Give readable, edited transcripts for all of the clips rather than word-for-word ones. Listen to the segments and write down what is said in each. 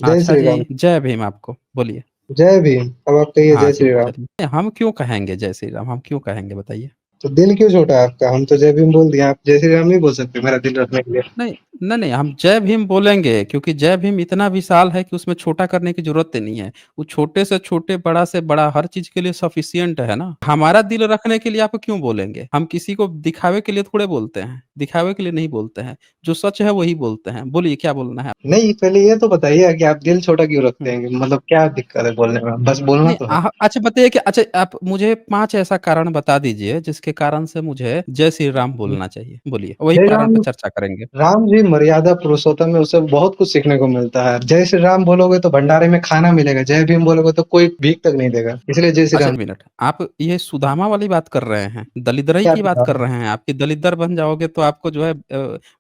जय अच्छा श्री जी, राम। जय भीम आपको, बोलिए। जय भीम। अब आप कहिए हाँ जय जी, श्री राम। चलिए। हम क्यों कहेंगे जय श्री राम? हम क्यों कहेंगे बताइए? तो दिल क्यों छोटा है आपका? हम तो जय भीम बोल दिए, आप जय श्री राम नहीं बोल सकते मेरा दिल रखने के लिए? नहीं, नहीं, हम जय भीम बोलेंगे क्योंकि जय भीम इतना विशाल है कि उसमें छोटा करने की ज़रूरत ही नहीं है। वो छोटे से छोटे, बड़ा से बड़ा हर चीज़ के लिए सफिशिएंट है ना। हमारा दिल रखने के लिए आप क्यों बोलेंगे? हम किसी को दिखावे के लिए थोड़े बोलते हैं, दिखावे के लिए नहीं बोलते हैं। जो सच है वही बोलते हैं। बोलिए क्या बोलना है? नहीं, पहले ये तो बताइए कि आप दिल छोटा क्यों रखते हुँ। हैं? मतलब क्या दिक्कत है बोलने में? बस बोलना नहीं तो है। अच्छा बताइए कि अच्छा आप मुझे 5 ऐसा कारण बता दीजिए जिसके कारण से मुझे जय श्री राम बोलना चाहिए। बोलिए, वही जय कारण पे राम। चर्चा करेंगे। राम जी मर्यादा पुरुषोत्तम है, उससे बहुत कुछ सीखने को मिलता है। जय श्री राम बोलोगे तो भंडारे में खाना मिलेगा, जय भीम बोलोगे तो कोई भीख तक नहीं देगा, इसलिए जय श्री अच्छा राम। 1 मिनट, आप ये सुदामा वाली बात कर रहे हैं? दलिद्रई क्या की बात सुधार कर है? रहे हैं आप कि दलिद्र बन जाओगे तो आपको जो है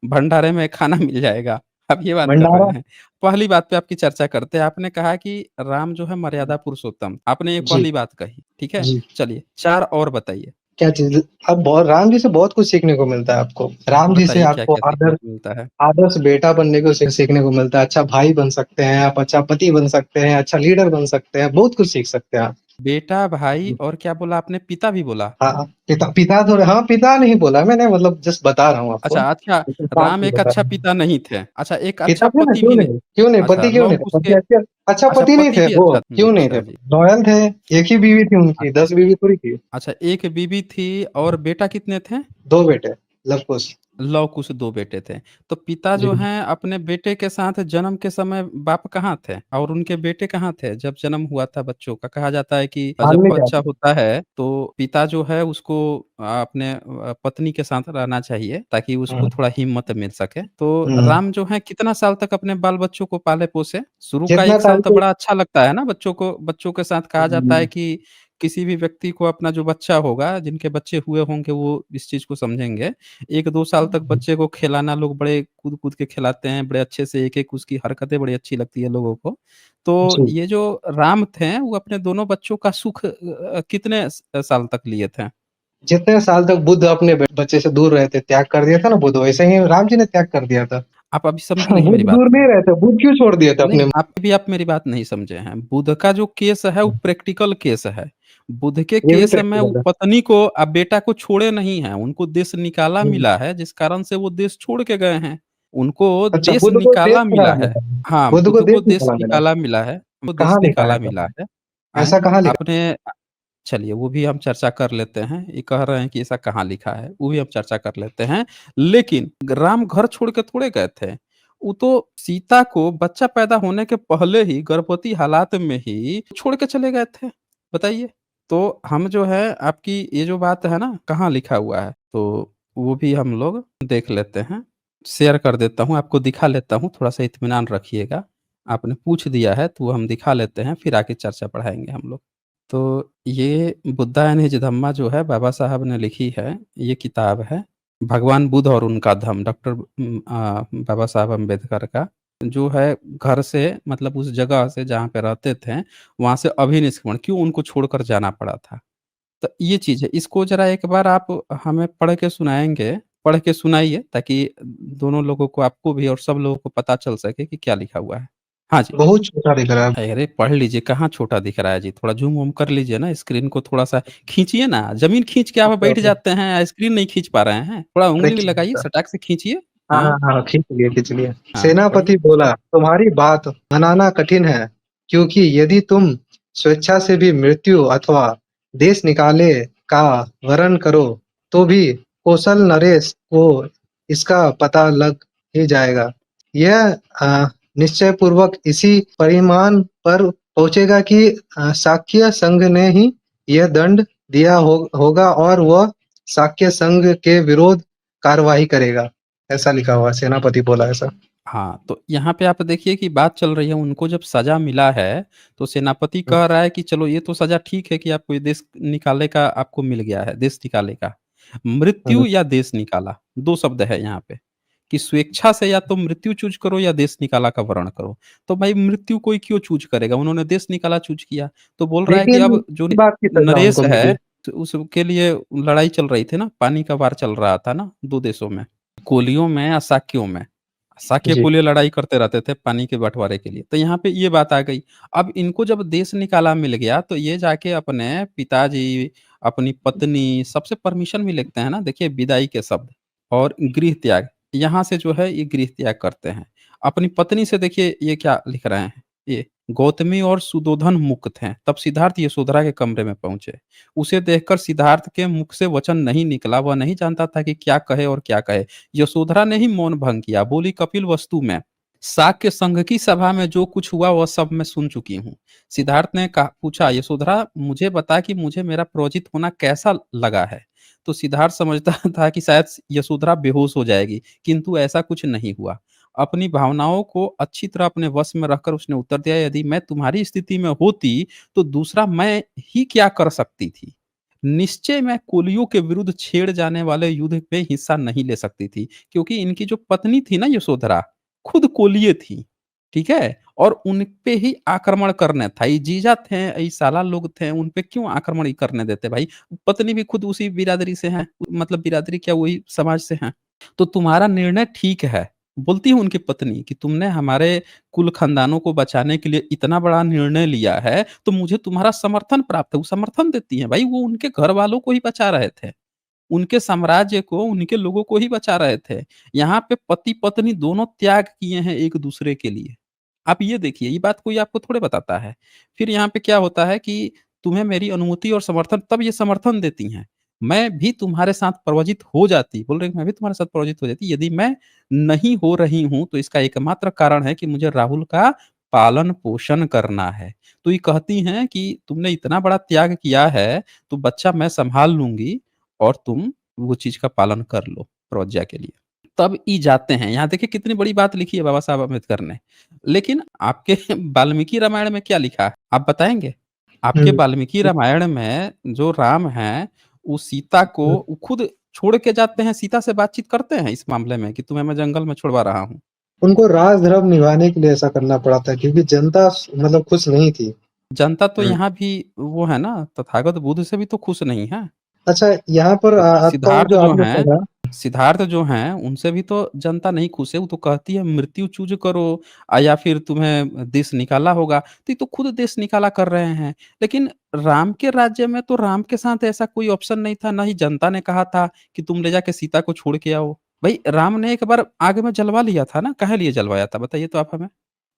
भंडारे में खाना मिल जाएगा, आप ये बात कर रहे भंडारा। हैं? पहली बात पे आपकी चर्चा करते हैं, आपने कहा कि राम जो है मर्यादा पुरुषोत्तम, आपने ये जी। पहली बात कही, ठीक है? जी। चलिए 4 और बताइए, क्या चीज? अब बहुत राम जी से बहुत कुछ सीखने को मिलता है आपको। राम जी से बताइए आपको क्या-क्या सीखने आदर को मिलता है? आदर्श बेटा बनने को सीखने को मिलता है। अच्छा भाई बन सकते हैं आप, अच्छा पति बन सकते हैं, अच्छा लीडर बन सकते हैं, बहुत कुछ सीख सकते हैं आप। बेटा, भाई और क्या बोला आपने? पिता भी बोला? हाँ, पिता पिता तो हाँ, पिता नहीं बोला मैंने, मतलब जस्ट बता रहा हूँ आपको। अच्छा, लेकिन साफ राम भी एक बता अच्छा रहा हूँ। पिता नहीं थे। अच्छा, एक पिता अच्छा थे ना, पति क्यों भी नहीं। नहीं? क्यों नहीं? अच्छा, पति क्यों लौह नहीं थे? कुश पति के अच्छे अच्छा अच्छा पति नहीं पति थे भी वो, अच्छा क्यों नहीं अच्छा थे? जी। लॉयल थे। एक ही बीवी थी उनकी, अच्छा, 10 बीवी थोड़ी थी। अच्छा 1 बीवी थी और बेटा कितने थे? 2 बेटे, लव कुश। लव कुश 2 बेटे थे। तो पिता जी। जो हैं अपने बेटे के साथ जन्म के समय बाप कहाँ थे? और उनके बेटे कहाँ थे जब जन्म हुआ था बच्चों का? कहा जाता है कि जब मानने बच्चा जाते। होता है तो पिता जो है उसको अपने पत्नी के साथ रहना चाहिए ताकि उसको हुँ, थोड़ा हिम्मत मिल सके। तो हुँ। राम जो हैं कितना साल तक अपने बाल-बच्चों को पाले-पोसे? शुरू का जितना 1 साल टाइम तो के बड़ा अच्छा लगता है ना बच्चों को, बच्चों के साथ कहा जाता है हुँ, कि किसी भी व्यक्ति को अपना जो बच्चा होगा, जिनके बच्चे हुए होंगे वो इस चीज़ को समझेंगे। 1-2 साल तक हुँ। बच्चे को खिलाना, लोग बड़े कूद-कूद के खिलाते हैं, बड़े अच्छे से एक-एक उसकी हरकतें बड़ी अच्छी लगती है लोगों को। तो जी। ये जो राम थे, वो अपने दोनों बच्चों का सुख कितने साल तक लिए थे? जितने साल तक बुद्ध अपने बच्चे से दूर रहे थे, त्याग कर दिया था ना बुद्ध, वैसे ही राम जी ने त्याग कर दिया था। आप अभी समझे नहीं बुद्ध मेरी बात। दूर नहीं रहते, बुद्ध क्यों छोड़ दिया था नहीं, अपने? आप मेरी बात नहीं समझे हैं। बुध का जो केस है वो प्रैक्टिकल केस है। बुध के ये भी केस में वो प्रैक्टिकल है। पत्नी को बेटा को छोड़े नहीं हैं, उनको देश निकाला हुँ। मिला है जिस कारण से वो देश छोड़ के गए हैं। उनको अच्छा, देश बुद्ध को देश निकाला निकाला मिला है। मिला। हाँ, बुद्ध को बुध देश को देश निकाला मिला। निकाला मिला है, वो देश कहाँ लिखा है निकाला ऐसा? मिला है। आएँ, ऐसा कहाँ लिखा आपने चलिए वो भी हम चर्चा कर लेते हैं। ये कह रहे हैं कि ऐसा कहाँ लिखा है, वो भी हम चर्चा कर लेते हैं। लेकिन राम घर छोड़ के थोड़े गए थे। वो तो सीता को बच्चा पैदा होने के पहले ही गर्भवती हालात में ही छोड़ के चले गए थे। बताइए? तो हम जो है आपकी ये जो बात है ना, कहाँ लिखा हुआ है, तो वो भी हम लोग देख लेते हैं। शेयर कर देता हूँ, आपको दिखा लेता हूँ, थोड़ा-सा इत्मीनान रखिएगा। आपने पूछ दिया है तो वो हम दिखा लेते हैं, फिर आगे चर्चा बढ़ाएँगे हम लोग। तो ये बुद्धा एंड हिज धम्मा जो है बाबा साहब ने लिखी है, ये किताब है। भगवान बुद्ध और उनका धम्म डॉक्टर बाबा साहब अम्बेडकर का, जो है घर से मतलब उस जगह से जहाँ पे रहते थे, वहाँ से अभिनिष्क्रमण क्यों उनको छोड़कर जाना पड़ा था। तो ये चीज़ है, इसको ज़रा एक बार आप हमें पढ़ के सुनाएँगे, पढ़ के सुनाइए ताकि दोनों लोगों को, आपको भी और सब लोगों को पता चल सके कि क्या लिखा हुआ है। हाँ जी। बहुत छोटा दिख रहा है। अरे! पढ़ लीजिए, कहाँ छोटा दिख रहा है जी, थोड़ा ज़ूम-वूम कर लीजिए ना, स्क्रीन को थोड़ा-सा खींचिए ना, ज़मीन खींच के आप ओके, बैठ ओके। जाते हैं, स्क्रीन नहीं खींच पा रहे हैं, थोड़ा अरे उँगली लगाइए, खींच सटाक से खींचिए। हाँ, हाँ, हाँ, हाँ, खींच लिए, खींच लिए। हाँ, सेनापति पढ़िए। बोला, तुम्हारी बात मनाना कठिन है, क्योंकि यदि तुम स्वेच्छा से भी मृत्यु अथवा देश निकाले का वरण करो, तो भी कौशल नरेश को इसका पता लग ही जाएगा। यह निश्चय पूर्वक इसी परिमाण पर पहुँचेगा कि शाक्य संघ ने ही यह दंड दिया होगा और वह शाक्य संघ के विरोध कार्यवाही करेगा। ऐसा लिखा हुआ है, सेनापति बोला ऐसा। हाँ, तो यहाँ पे आप देखिए कि बात चल रही है, उनको जब सज़ा मिला है, तो सेनापति हुँ, कह रहा है कि चलो ये तो सज़ा ठीक है कि आपको ये देश निकाले का आपको मिल गया है, देश निकाले का। हुँ। मृत्यु या देश निकाला, 2 शब्द है यहाँ पे, कि स्वेच्छा से या तो मृत्यु चूज़ करो या देश निकाला का वर्ण करो। तो भाई मृत्यु कोई क्यों चूज़ करेगा? उन्होंने देश निकाला चूज़ किया। तो बोल रहा है कि लेकिन अब जो किस बात की सज़ा नरेश उनको है, मिली? तो उसके लिए लड़ाई चल रही थी ना, पानी का वार चल रहा था ना 2 देशों में, कोलियों में या शाक्यों में। साके जी, को लिए लड़ाई करते रहते थे पानी के बँटवारे के लिए। तो यहाँ पे ये बात आ गई। अब इनको जब देश निकाला मिल गया तो ये जाके अपने पिताजी, अपनी पत्नी सबसे परमिशन भी लेते हैं ना, देखिए विदाई के शब्द और गृह त्याग, यहाँ से जो है ये गृह त्याग करते हैं। अपनी पत्नी से देखिए ये क्या लिख रहे हैं, ये गौतमी और सुधोधन मुक्त हैं, तब सिद्धार्थ यशोधरा के कमरे में पहुँचे। उसे देखकर सिद्धार्थ के मुख से वचन नहीं निकला, वह नहीं जानता था कि क्या कहे और क्या कहे। यशोधरा ने ही मौन भंग किया, बोली कपिल वस्तु में, शाक्य संघ की सभा में जो कुछ हुआ वह सब मैं सुन चुकी हूँ। सिद्धार्थ ने कहा पूछा यशोधरा मुझे बता कि मुझे मेरा पराजित होना कैसा लगा है? तो सिद्धार्थ समझता था कि शायद यशोधरा बेहोश हो जाएगी, किंतु ऐसा कुछ नहीं हुआ। अपनी भावनाओं को अच्छी तरह अपने वश में रखकर उसने उत्तर दिया यदि मैं तुम्हारी स्थिति में होती, तो दूसरा मैं ही क्या कर सकती थी? निश्चय मैं कोलियों के विरुद्ध छेड़ जाने वाले युद्ध में हिस्सा नहीं ले सकती थी, क्योंकि इनकी जो पत्नी थी ना यशोधरा, खुद कोलीय थी, ठीक है? और उन पे ही आक्रमण करना था, ये जीजा थे, ये साला लोग थे, उन पे क्यों आक्रमण ही करने देते भाई? पत्नी भी खुद उसी बिरादरी से हैं, मतलब बिरादरी क्या वही समाज से हैं। तो तुम्हारा निर्णय ठीक है, बोलती है उनकी पत्नी कि तुमने हमारे कुल खानदानों को बचाने के लिए इतना बड़ा निर्णय लिया है, तो मुझे तुम्हारा समर्थन प्राप्त है। वो समर्थन देती हैं भाई, वो उनके घरवालों को ही बचा रहे थे। उनके साम्राज्य को, उनके लोगों को ही बचा रहे थे। यहाँ पे पति-पत्नी दोनों त्याग किए हैं एक-दूसरे के लिए। आप ये देखिए, ये बात कोई आपको थोड़े बताता है। फिर यहाँ पे क्या होता है कि तुम्हें मेरी अनुमति और समर्थन, तब ये समर्थन देती हैं। मैं भी तुम्हारे साथ प्रवजित हो जाती, बोल रही हैं मैं भी तुम्हारे साथ प्रवजित हो जाती, यदि मैं नहीं हो रही हूँ, तो इसका एकमात्र कारण है कि मुझे राहुल का पालन-पोषण करना है। तो ये कहती हैं कि तुमने इतना बड़ा त्याग किया है, तो बच्चा मैं सँभाल लूँगी और तुम वो चीज़ का पालन कर लो प्रज्ञा के लिए। तब ई जाते हैं। यहाँ देखिए कितनी बड़ी बात लिखी है बाबा साहब अम्बेडकर ने। लेकिन आपके वाल्मीकि रामायण में क्या लिखा है? आप बताएँगे? आपके हुँ, वाल्मीकि रामायण में जो राम हैं, वो सीता को हुँ। वो खुद छोड़ के जाते हैं, सीता से बातचीत करते हैं इस मामले में कि तुम्हें मैं जंगल में छुड़वा रहा हूँ। उनको राज-धर्म निभाने के लिए ऐसा करना पड़ा था क्योंकि जनता मतलब खुश नहीं थी। जनता तो हुँ। यहाँ भी वो है ना, तथागत बुद्ध से भी तो खुश नहीं है। अच्छा यहाँ पर आपका वो सिद्धार्थ जो जो आपने हैं पढ़ा सिद्धार्थ जो हैं, उनसे भी तो जनता नहीं खुश है, वो तो कहती है मृत्यु चूज़ करो या फिर तुम्हें देश निकाला होगा, तो ये तो खुद देश निकाला कर रहे हैं। लेकिन राम के राज्य में तो राम के साथ ऐसा कोई ऑप्शन नहीं था, ना ही जनता ने कहा था कि तुम ले जाके सीता को छोड़ के आओ। भई राम ने एक बार आग में जलवा लिया था ना, काहे लिए जलवाया था बताइए तो आप हमें?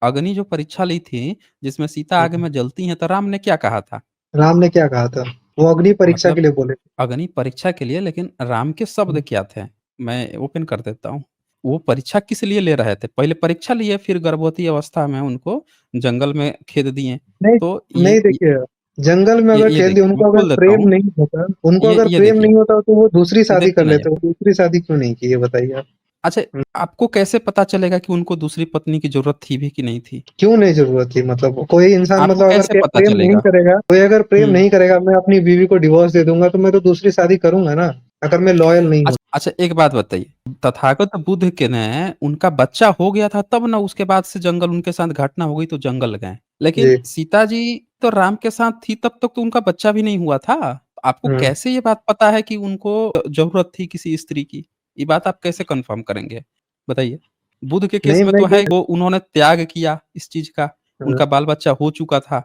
अग्नि जो परीक्षा ली थी, जिसमें सीता आग हुँ, में जलती हैं, तो राम ने क्या कहा था? राम ने क्या कहा था? वो अग्नि परीक्षा के मतलब लिए बोले थे। अग्नि परीक्षा के लिए, लेकिन राम के शब्द हुँ, क्या थे? मैं ओपन कर देता हूँ। वो परीक्षा किस लिए ले रहे थे? पहले परीक्षा लिए, फिर गर्भवती अवस्था में उनको जंगल में खेद दिए। नहीं, तो नहीं देखिए, जंगल में अगर ये खेल दिया देखिए, मैं उनको अगर खोल देता प्रेम हूँ। नहीं होता उनको ये अगर ये प्रेम देखिए, नहीं होता तो वो दूसरी ये शादी कर देखिए ना ये। लेते, वो दूसरी शादी क्यों नहीं की ये बताइए आप? अच्छा, हुँ, आपको कैसे पता चलेगा कि उनको दूसरी पत्नी की ज़रूरत थी भी कि नहीं थी? क्यों नहीं ज़रूरत थी मतलब कोई इंसान आपको मतलब अगर कैसे पता प्रेम नहीं चलेगा? करेगा कोई अगर प्रेम हुँ। नहीं करेगा मैं अपनी बीवी को डिवोर्स दे दूँगा तो मैं तो दूसरी शादी करूँगा ना, अगर मैं लॉयल नहीं हूँ। अच्छा अच्छा, एक बात बताइए, तथागत बुद्ध के ने उनका बच्चा हो गया था तब ना उसके बाद से जंगल उनके साथ घटना हो गई तो जंगल गए। लेकिन जी, सीता जी तो राम के साथ थी तब तक तो उनका बच्चा भी नहीं हुआ था। आपको हुँ। कैसे ये बात पता है कि उनको ज़रूरत थी किसी स्त्री की? ये बात आप कैसे कन्फर्म करेंगे? बताइए। बुद्ध के केस नहीं में मैं तो ये है वो उन्होंने त्याग किया इस चीज़ का, हुँ, उनका बाल-बच्चा हो चुका था।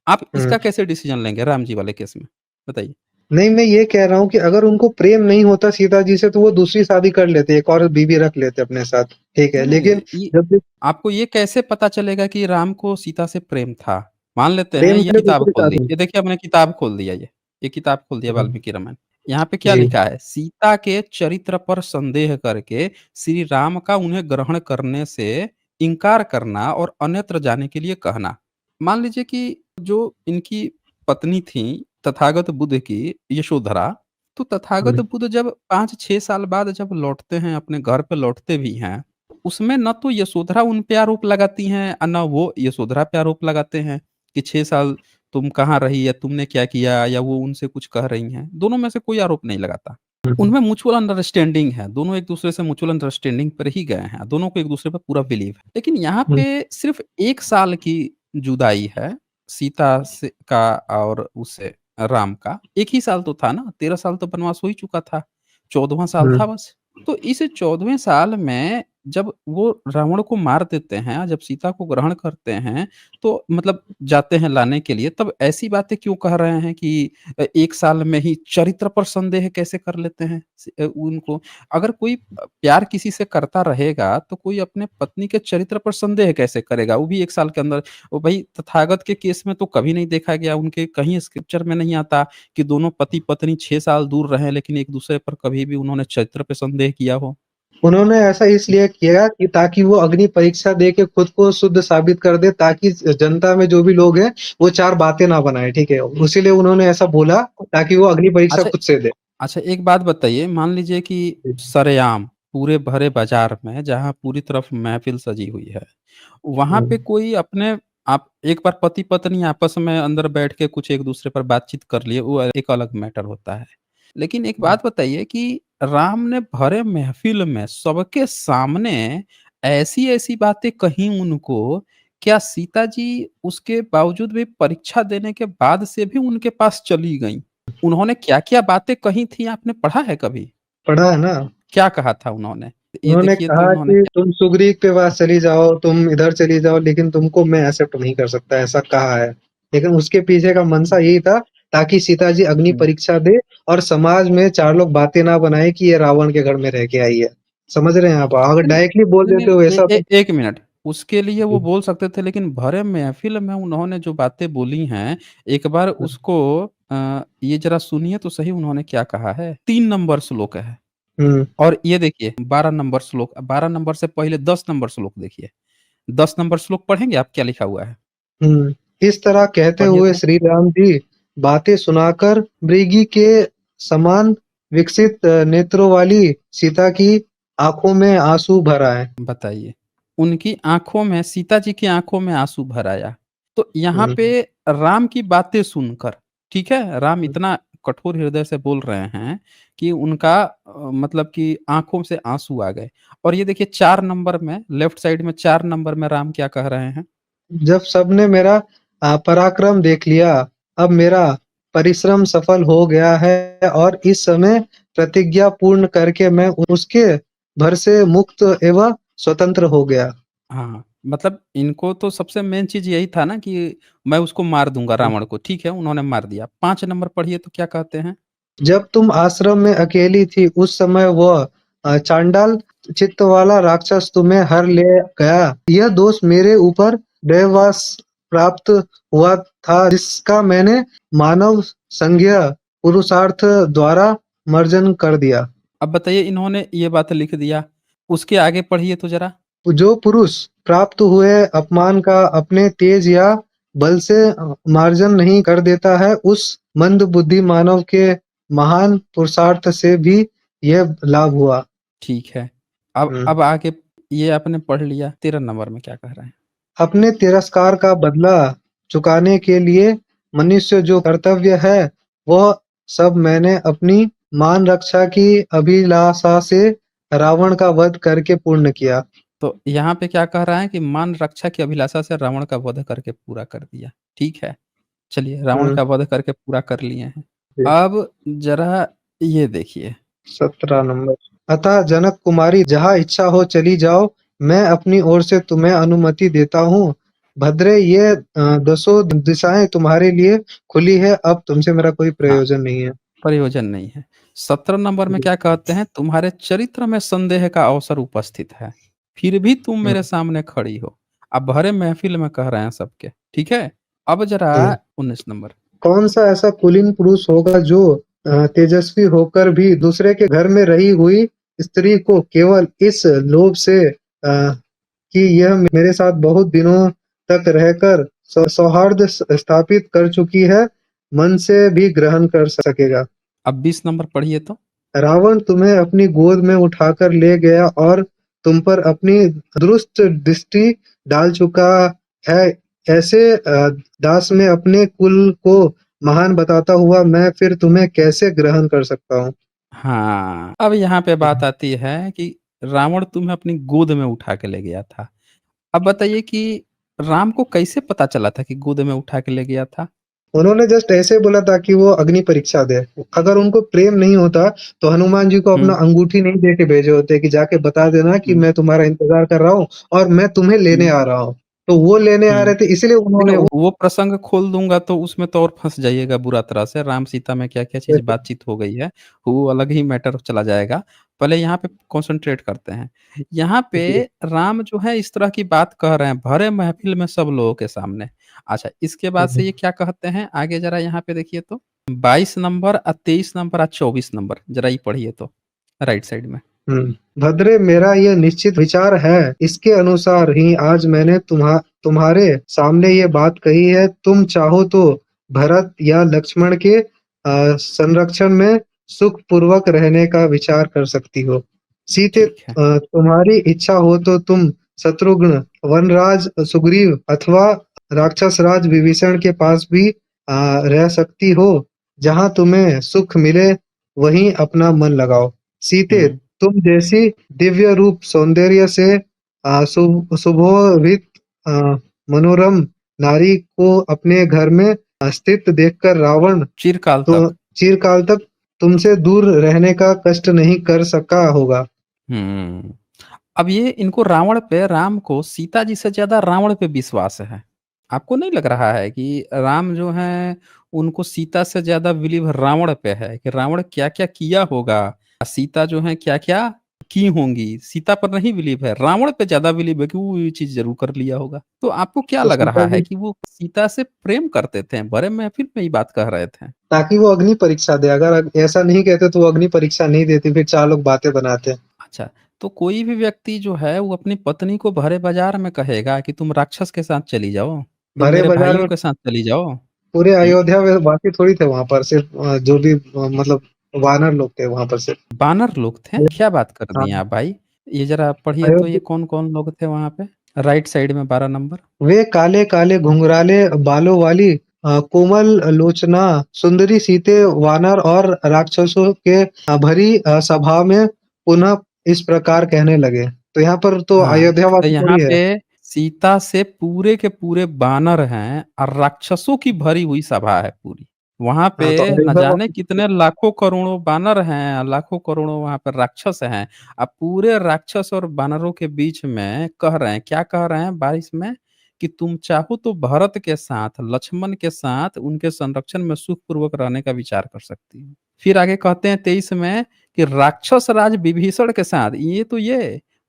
आप हुँ। इसका कैसे डिसीज़न लेंगे राम जी वाले केस में? बताइए। नहीं, मैं ये कह रहा हूँ कि अगर उनको प्रेम नहीं होता सीता जी से तो वो दूसरी शादी कर लेते, एक और बीवी रख लेते अपने साथ, ठीक है। नहीं, नहीं, लेकिन ये जब भी आपको ये कैसे पता चलेगा कि राम को सीता से प्रेम था? मान लेते हैं प्रेम ये के लिए किताब दूसरी खोल दी। शादी ये देखिए मैंने किताब खोल दिया ये। ये किताब खोल दिया हुँ, वाल्मीकि रामायण। यहाँ पे क्या जी। लिखा है? सीता के चरित्र पर संदेह करके श्री राम का उन्हें ग्रहण करने से इनकार करना और अन्यत्र जाने के लिए कहना। मान लीजिए कि जो इनकी पत्नी थी तथागत बुद्ध की यशोधरा, तो तथागत हुँ, बुद्ध जब 5-6 साल बाद जब लौटते हैं अपने घर पे लौटते भी हैं, उसमें ना तो यशोधरा उन पे आरोप लगाती हैं ना वो यशोधरा पे आरोप लगाते हैं कि 6 साल तुम कहाँ रही या तुमने क्या किया या वो उनसे कुछ कह रही हैं। दोनों में से कोई आरोप नहीं लगाता। हुँ, उनमें म्यूचुअल अंडरस्टैंडिंग है। दोनों एक-दूसरे से म्यूचुअल अंडरस्टैंडिंग पर ही गए हैं। दोनों को एक-दूसरे पे पूरा बिलीव है। लेकिन यहाँ हुँ, पे सिर्फ़ 1 साल की जुदाई है सीता से का और उससे राम का। 1 ही साल तो था ना, 13 साल तो वनवास हो ही चुका था। 14वाँ साल हुँ, था बस। तो इस 14वें साल में जब वो रावण को मार देते हैं, जब सीता को ग्रहण करते हैं, तो मतलब जाते हैं लाने के लिए, तब ऐसी बातें क्यों कह रहे हैं कि 1 साल में ही चरित्र पर संदेह कैसे कर लेते हैं उनको? अगर कोई प्यार किसी से करता रहेगा, तो कोई अपने पत्नी के चरित्र पर संदेह कैसे करेगा? वो भी 1 साल के अंदर। वो भई तथागत के केस में तो कभी नहीं देखा गया, उनके कहीं स्क्रिप्चर में नहीं आता कि दोनों पति-पत्नी 6 साल दूर रहे, लेकिन एक-दूसरे पर कभी भी उन्होंने चरित्र पे संदेह किया हो। उन्होंने ऐसा इसलिए किया कि ताकि वो अग्नि परीक्षा दे के खुद को शुद्ध साबित कर दे, ताकि जनता में जो भी लोग हैं, वो 4 बातें ना बनाएँ, ठीक है? इसीलिए उन्होंने ऐसा बोला ताकि वो अग्नि परीक्षा अच्छा खुद से दे। अच्छा, एक बात बताइए, मान लीजिए कि सरेआम पूरे भरे बाज़ार में जहाँ पूरी तरफ महफ़िल सजी हुई है, वहाँ हुँ, पे कोई अपने आप एक बार पति-पत्नी आपस में अंदर बैठ के कुछ एक-दूसरे पर बातचीत कर लिए, वो एक अलग मैटर होता है। लेकिन एक हुँ। बात बताइए कि राम ने भरे महफ़िल में सबके सामने ऐसी-ऐसी बातें कहीं उनको, क्या सीता जी उसके बावजूद भी परीक्षा देने के बाद से भी उनके पास चली गईं? उन्होंने क्या-क्या बातें कही थी आपने पढ़ा है कभी? पढ़ा है ना? क्या कहा था उन्होंने? ये उन्होंने देखिए तो कहा उन्होंने कि क्या तुम सुग्रीव के पास चली जाओ, तुम इधर चली जाओ, लेकिन तुमको मैं एक्सेप्ट नहीं कर सकता, ऐसा कहा है। लेकिन उसके पीछे का मंशा यही था, ताकि सीता जी अग्नि हुँ। परीक्षा दे और समाज में 4 लोग बातें ना बनाएँ कि ये रावण के घर में रह के आई है। समझ रहे हैं आप? अगर नहीं, डायरेक्टली बोल नहीं, देते नहीं, हो ए ऐसा ए तो। 1 मिनट, उसके लिए वो हुँ, बोल सकते थे, लेकिन भरे महफ़िल में उन्होंने जो बातें बोली हैं, एक बार हुँ, उसको ये ज़रा सुनिए तो सही उन्होंने क्या कहा है। 3 नंबर श्लोक है हुँ, और ये देखिए 12 नंबर श्लोक, 12 नंबर से पहले 10 नंबर श्लोक देखिए। 10 नंबर श्लोक पढ़ेंगे आप क्या लिखा हुआ है? हुँ। इस तरह कहते पढ़िए हुए तो। श्री राम जी बातें सुनाकर मृगी के समान विकसित नेत्रों वाली सीता की आँखों में आँसू भर आए। बताइए। उनकी आँखों में, सीता जी की आँखों में आँसू भर आया। तो यहाँ हुँ, पे राम की बातें सुनकर, ठीक है? राम इतना कठोर हृदय से बोल रहे हैं कि उनका मतलब कि आँखों से आँसू आ गए। और ये देखिए 4 नंबर में, लेफ्ट साइड में 4 नंबर में राम क्या कह रहे हैं? जब सबने मेरा पराक्रम देख लिया, अब मेरा परिश्रम सफल हो गया है और इस समय प्रतिज्ञा पूर्ण करके मैं उसके भर से मुक्त एवं स्वतंत्र हो गया। हाँ, मतलब इनको तो सबसे मेन चीज़ यही था ना कि मैं उसको मार दूँगा हुँ। रावण को, ठीक है? उन्होंने मार दिया। 5 नंबर पढ़िए तो क्या कहते हैं? जब तुम आश्रम में अकेली थी, उस समय वह चांडाल चित्त वाला राक्षस तुम्हें हर ले गया। यह दोष मेरे ऊपर दैववश प्राप्त हुआ था, जिसका मैंने मानव संज्ञा पुरुषार्थ द्वारा मर्जन कर दिया। अब बताइए, इन्होंने ये बात लिख दिया, उसके आगे पढ़िए तो ज़रा। जो पुरुष प्राप्त हुए अपमान का अपने तेज या बल से मार्जन नहीं कर देता है, उस मंद बुद्धि मानव के महान पुरुषार्थ से भी यह लाभ हुआ। ठीक है। अब हुँ। अब आगे ये आपने पढ़ लिया, 13 नंबर में क्या कह रहे हैं? अपने तिरस्कार का बदला चुकाने के लिए मनुष्य जो कर्तव्य है, वह सब मैंने अपनी मान रक्षा की अभिलाषा से रावण का वध करके पूर्ण किया। तो यहाँ पे क्या कह रहा है कि मान रक्षा की अभिलाषा से रावण का वध करके पूरा कर दिया। ठीक है, चलिए रावण हुँ, का वध करके पूरा कर लिए हैं। जी। अब ज़रा ये देखिए। 17 नंबर। अतः जनक कुमारी जहाँ इच्छा हो चली जाओ, मैं अपनी ओर से तुम्हें अनुमति देता हूँ। भद्रे ये दसों दिशाएँ तुम्हारे लिए खुली है, अब तुमसे मेरा कोई हाँ, प्रयोजन नहीं है। प्रयोजन नहीं है। 17 नंबर में जी। क्या कहते हैं? तुम्हारे चरित्र में संदेह का अवसर उपस्थित है, फिर भी तुम हुँ, मेरे सामने खड़ी हो। अब भरे महफ़िल में कह रहे हैं सबके, ठीक है? अब ज़रा हुँ। 19 नंबर। कौन-सा ऐसा कुलीन पुरुष होगा जो तेजस्वी होकर भी दूसरे के घर में रही हुई स्त्री को केवल इस लोभ से कि यह मेरे साथ बहुत दिनों तक रहकर सौहार्द स्थापित कर चुकी है, मन से भी ग्रहण कर सकेगा। अब 20 नंबर पढ़िए तो। रावण तुम्हें अपनी गोद में उठाकर ले गया और तुम पर अपनी दुष्ट दृष्टि डाल चुका है। ऐसे दास में अपने कुल को महान बताता हुआ मैं फिर तुम्हें कैसे ग्रहण कर सकता हूँ? हाँ, अब यहाँ पे बात आती है कि रावण तुम्हें अपनी गोद में उठा के ले गया था। अब बताइए कि राम को कैसे पता चला था कि गोद में उठा के ले गया था? उन्होंने जस्ट ऐसे बोला था कि वो अग्नि परीक्षा दे। अगर उनको प्रेम नहीं होता तो हनुमान जी को अपना हुँ, अंगूठी नहीं दे के भेजे होते कि जाके बता देना कि हुँ, मैं तुम्हारा इंतज़ार कर रहा हूँ और मैं तुम्हें लेने हुँ, आ रहा हूँ। तो वो लेने आ हुँ। रहे थे इसीलिए देखिए, उन्होंने वो वो प्रसंग खोल दूँगा तो उसमें तो और फँस जाइएगा बुरा तरह से, राम-सीता में क्या-क्या चीज़ बातचीत हो गई है, वो अलग ही मैटर चला जाएगा। पहले यहाँ पे कॉन्सन्ट्रेट करते हैं। यहाँ पे जी। राम जो है इस तरह की बात कह रहे हैं, भरे महफ़िल में सब लोगों के सामने। अच्छा, इसके बाद से हुँ, ये क्या कहते हैं, आगे ज़रा यहाँ पे देखिए तो? 22 नंबर 23 नंबर 24 नंबर, ज़रा ये पढ़िए तो, राइट साइड में। हुँ। भद्रे मेरा ये निश्चित विचार है, इसके अनुसार ही आज मैंने तुम्हारे सामने ये बात कही है। तुम चाहो तो भरत या लक्ष्मण के संरक्षण में सुखपूर्वक रहने का विचार कर सकती हो। सीते ठीक है। तुम्हारी इच्छा हो तो तुम शत्रुघ्न, वनराज सुग्रीव अथवा राक्षस राज विभीषण के पास भी रह सकती हो। जहाँ तुम्हें सुख मिले वहीं अपना मन लगाओ। सीते हुँ, तुम जैसी दिव्य रूप सौंदर्य से सुशोभित अ, मनोरम नारी को अपने घर में स्थित देखकर रावण चिरकाल तो तक। चिरकाल तक तुमसे दूर रहने का कष्ट नहीं कर सका होगा। हुँ। अब ये इनको रावण पे राम को सीता जी से ज़्यादा रावण पे विश्वास है। आपको नहीं लग रहा है कि राम जो हैं उनको सीता से ज़्यादा बिलीव रावण पे है कि रावण क्या-क्या किया होगा? सीता जो है क्या-क्या की होंगी? सीता पर नहीं बिलीव है, रावण पे ज़्यादा बिलीव है कि वो ये चीज़ ज़रूर कर लिया होगा। तो आपको क्या तो लग सीता रहा है जी कि वो सीता से प्रेम करते थे? भरे महफ़िल में ये बात कह रहे थे। ताकि वो अग्नि परीक्षा दे, अगर ऐसा नहीं कहते तो वो अग्नि परीक्षा नहीं देती, फिर 4 लोग बातें बनाते। अच्छा, तो कोई भी व्यक्ति जो है वो अपनी पत्नी को भरे बाज़ार में कहेगा कि तुम राक्षस के साथ चली जाओ, तुम भरे मेरे बाजार भाइयों में के साथ चली जाओ। पूरे हुँ, अयोध्या में बाकी थोड़ी थे वहाँ पर, सिर्फ़ जो भी मतलब वानर लोग थे वहाँ पर सिर्फ़। बानर लोग थे? क्या बात कर हाँ, दिए आप भाई? ये ज़रा पढ़िए तो ये अयोध्या कौन-कौन लोग थे वहाँ पे? राइट साइड में 12 नंबर। वे काले-काले घुंघराले बालों वाली कोमल लोचना सुंदरी सीते वानर और राक्षसों के भरी सभा में पुनः इस प्रकार कहने लगे। तो यहाँ पर तो हाँ, तो अयोध्यावासी यहाँ थोड़ी है। पे सीता से पूरे के पूरे बानर हैं और राक्षसों की भरी हुई सभा है पूरी। वहाँ पे हाँ, तो न जाने अयोध्यावासी कितने लाखों करोड़ों बानर हैं, लाखों करोड़ों वहाँ पे राक्षस हैं। अब पूरे राक्षस और बानरों के बीच में कह रहे हैं, क्या कह रहे हैं 22 में? कि तुम चाहो तो भरत के साथ, लक्ष्मण के साथ उनके संरक्षण में सुखपूर्वक रहने का विचार कर सकती हो। फिर आगे कहते हैं 23 में कि राक्षस राज विभीषण के साथ, ये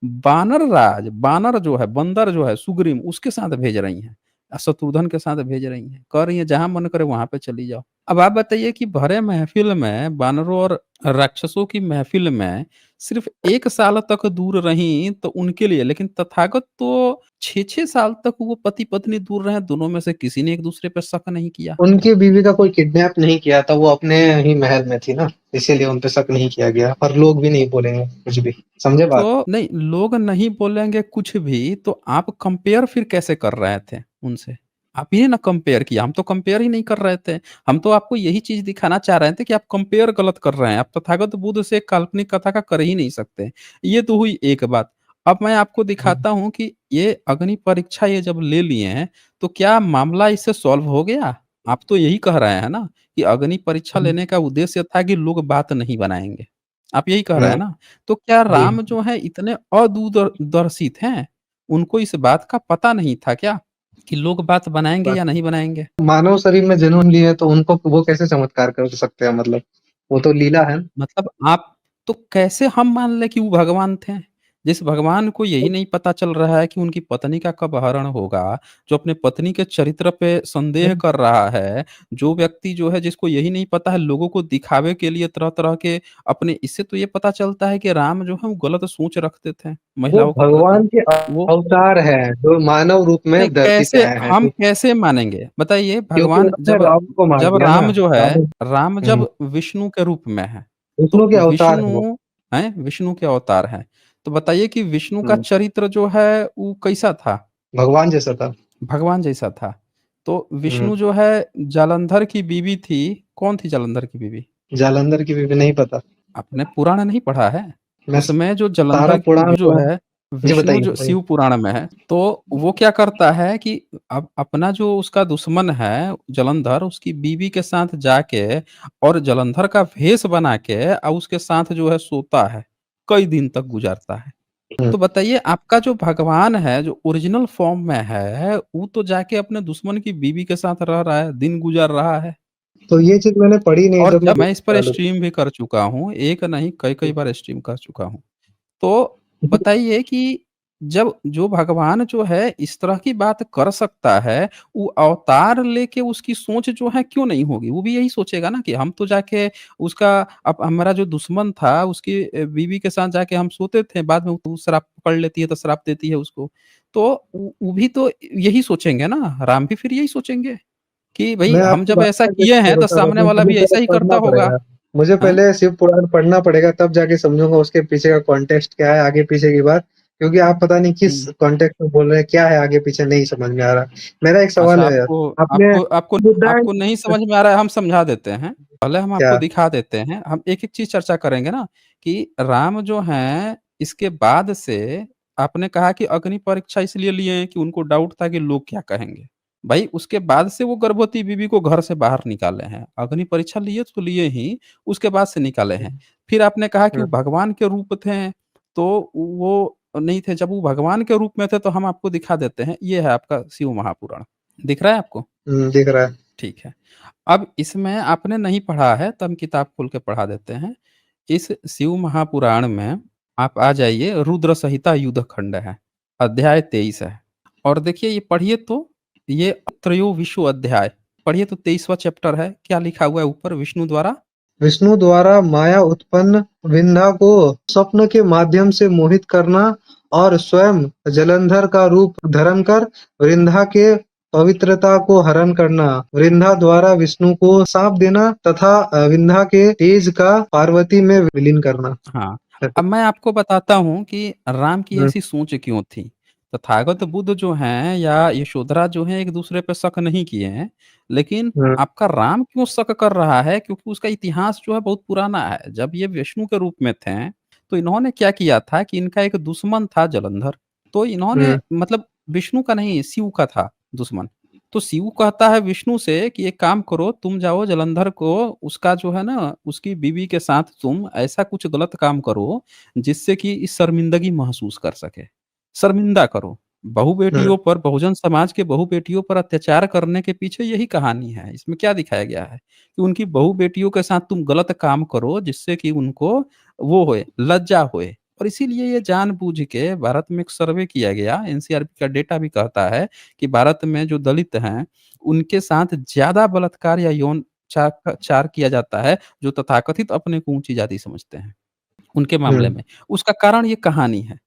बानर जो है, बंदर जो है सुग्रीव उसके साथ भेज रही हैं। शत्रुघ्न के साथ भेज रही हैं। कह रही हैं जहाँ मन करे वहाँ पे चली जाओ। अब आप बताइए कि भरे महफ़िल में बानरों और राक्षसों की महफ़िल में सिर्फ़ 1 साल तक दूर रहीं तो उनके लिए, लेकिन तथागत तो 6-6 साल तक वो पति-पत्नी दूर रहे, दोनों में से किसी ने एक-दूसरे पे शक नहीं किया। उनकी बीवी का कोई किडनैप नहीं किया था, वो अपने ही महल में थी ना, इसीलिए उन पे शक नहीं किया गया और लोग भी नहीं बोलेंगे कुछ भी। समझे बात? तो नहीं, लोग नहीं बोलेंगे कुछ भी, तो आप कंपेयर फिर कैसे कर रहे थे उनसे? आप ही ने ना कंपेयर किया, हम तो कंपेयर ही नहीं कर रहे थे। हम तो आपको यही चीज़ दिखाना चाह रहे थे कि आप कंपेयर गलत कर रहे हैं। आप तथागत बुद्ध से एक काल्पनिक कथा का कर ही नहीं सकते। ये तो हुई एक बात। अब मैं आपको हुँ, दिखाता हूँ कि ये अग्नि परीक्षा ये जब ले लिए हैं, तो क्या मामला इससे सॉल्व हो गया? आप तो यही कह रहे हैं ना कि अग्नि परीक्षा हुँ, लेने का उद्देश्य था कि लोग बात नहीं बनाएँगे। आप यही कह रहे हुँ, हैं ना? तो क्या जी। राम जो हैं इतने अदूरदर्शित हैं? उनको इस बात का पता नहीं था क्या कि लोग बात बनाएँगे बात या नहीं बनाएँगे? मानव शरीर में जन्म लिए तो उनको वो कैसे चमत्कार कर सकते हैं मतलब? वो तो लीला है। मतलब आप तो कैसे हम मान लें कि वो भगवान थे? जिस भगवान को यही नहीं पता चल रहा है कि उनकी पत्नी का कब हरण होगा, जो अपने पत्नी के चरित्र पे संदेह कर रहा है, जो व्यक्ति जो है जिसको यही नहीं पता है लोगों को दिखावे के लिए तरह-तरह के अपने इससे तो ये पता चलता है कि राम जो है वो गलत सोच रखते थे वो महिलाओं के प्रति। भगवान के वो अवतार हैं, जो मानव रूप नहीं, में धरती पे कैसे आए हैं। हम कैसे मानेंगे? बताइए क्योंकि भगवान उन्होंने जब रावण को मार जब दिया ना, राम जो है रावण राम हुँ, जब विष्णु के रूप में है, विष्णु तो के अवतार हैं वो। विष्णु हैं? विष्णु के अवतार हैं। तो बताइए कि विष्णु का हुँ, चरित्र जो है वो कैसा था? भगवान जैसा था। भगवान जैसा था। तो हुँ, विष्णु जो है जालंधर की बीवी थी, कौन थी जालंधर की बीवी? जालंधर की बीवी नहीं पता। आपने पुराण नहीं पढ़ा है? मैं उसमें जो सारा जालंधर पुराण जो तो है जी विष्णु बताइए, जो बताइए। शिव पुराण में है, तो वो क्या करता है कि अब अपना जो उसका दुश्मन है जलंधर, उसकी बीवी के साथ जाके और जलंधर का भेष बना के उसके साथ जो है सोता है, कई दिन तक गुज़ारता है। हुँ, तो बताइए आपका जो भगवान है, जो ओरिजिनल फ़ॉर्म में है, वो तो जाके अपने दुश्मन की बीवी के साथ रह रहा है, दिन गुज़ार रहा है। तो ये चीज़ मैंने पढ़ी नहीं और जब मैं जब मैं इस पर चालू स्ट्रीम भी कर चुका हूँ, एक नहीं कई-कई हुँ, बार स्ट्रीम कर चुका हूँ। तो बताइए कि जब जो भगवान जो है इस तरह की बात कर सकता है, वो अवतार लेके उसकी सोच जो है क्यों नहीं होगी? वो भी यही सोचेगा ना कि हम तो जाके उसका अब हमारा जो दुश्मन था उसकी बीवी के साथ जाके हम सोते थे, बाद में वो शराब पकड़ लेती है तो श्राप देती है उसको। तो वो भी तो यही सोचेंगे ना, राम भी फिर यही सोचेंगे कि भई मैं हम आपकी जब बात ऐसा का किए जस्ट हैं तो बता रहा सामने हूँ, वाला मुझे भी पहले ऐसा ही करता पढ़ना होगा। पड़ेगा। मुझे हैं? पहले शिव पुराण पढ़ना पड़ेगा तब जाके समझूँगा उसके पीछे का कॉन्टेक्स्ट क्या है, आगे-पीछे की बात। क्योंकि आप पता नहीं किस हुँ। कॉन्टेक्स्ट में बोल रहे हैं, क्या है आगे-पीछे नहीं समझ में आ रहा। मेरा एक सवाल अच्छा है, आपको आपने आपको आपको बुद्धा आपको नहीं समझ में आ रहा है, हम समझा देते हैं। पहले हम क्या? आपको दिखा देते हैं। हम एक-एक चीज़ चर्चा करेंगे ना कि राम जो हैं, इसके बाद से आपने कहा कि अग्नि परीक्षा इसलिए लिए हैं कि उनको डाउट था कि लोग क्या कहेंगे? भई उसके बाद से वो गर्भवती बीवी को घर से बाहर निकाले हैं। अग्नि परीक्षा लिए तो लिए ही, उसके बाद से निकाले हैं। फिर आपने कहा कि हुँ, वो भगवान के रूप थे, तो वो नहीं थे। जब वो भगवान के रूप में थे, तो हम आपको दिखा देते हैं। ये है आपका शिव महापुराण। दिख रहा है आपको? हुँ, दिख रहा है। ठीक है। अब इसमें आपने नहीं पढ़ा है तो हम किताब खोल के पढ़ा देते हैं। इस शिव महापुराण में आप आ जाइए रुद्र संहिता युद्ध खंड है, अध्याय 23 है। और देखिए ये पढ़िए तो, ये त्रयोविंशो अध्याय, पढ़िए तो 23वां चैप्टर है, क्या लिखा हुआ है ऊपर विष्णु द्वारा? विष्णु द्वारा माया उत्पन्न विंध्या को स्वप्न के माध्यम से मोहित करना और स्वयं जलंधर का रूप धारण कर वृंदा के पवित्रता को हरण करना, वृंदा द्वारा विष्णु को शाप देना तथा विंध्या के तेज का पार्वती में विलीन करना। हाँ, अब मैं आपको बताता हूँ कि राम की हुँ, ऐसी सोच क्यों थी। तथागत बुद्ध जो हैं या यशोधरा जो हैं एक-दूसरे पे शक नहीं किए हैं, लेकिन हुँ, आपका राम क्यों शक कर रहा है क्योंकि उसका इतिहास जो है बहुत पुराना है। जब ये विष्णु के रूप में थे, तो इन्होंने क्या किया था कि इनका एक दुश्मन था जलंधर, तो इन्होंने हुँ, मतलब विष्णु का नहीं शिव का था दुश्मन। तो शिव कहता है विष्णु से कि एक काम करो तुम जाओ जलंधर को उसका जो है ना उसकी बीवी के साथ तुम ऐसा कुछ गलत काम करो जिससे कि इस शर्मिंदगी महसूस कर सके। शर्मिंदा करो। हुँ, बहु-बेटियों पर बहुजन समाज के बहु-बेटियों पर अत्याचार करने के पीछे यही कहानी है। इसमें क्या दिखाया गया है कि उनकी बहु-बेटियों के साथ तुम गलत काम करो जिससे कि उनको वो होए, लज्जा होए। और इसीलिए ये जानबूझ के भारत में एक सर्वे किया गया, एनसीआरबी का डेटा भी कहता है कि भारत में जो दलित हैं, उनके साथ ज़्यादा बलात्कार या यौन चार किया जाता है, जो तथाकथित अपने को ऊँची जाति समझते हैं, उनके हुँ। मामले में। उसका कारण ये कहानी है।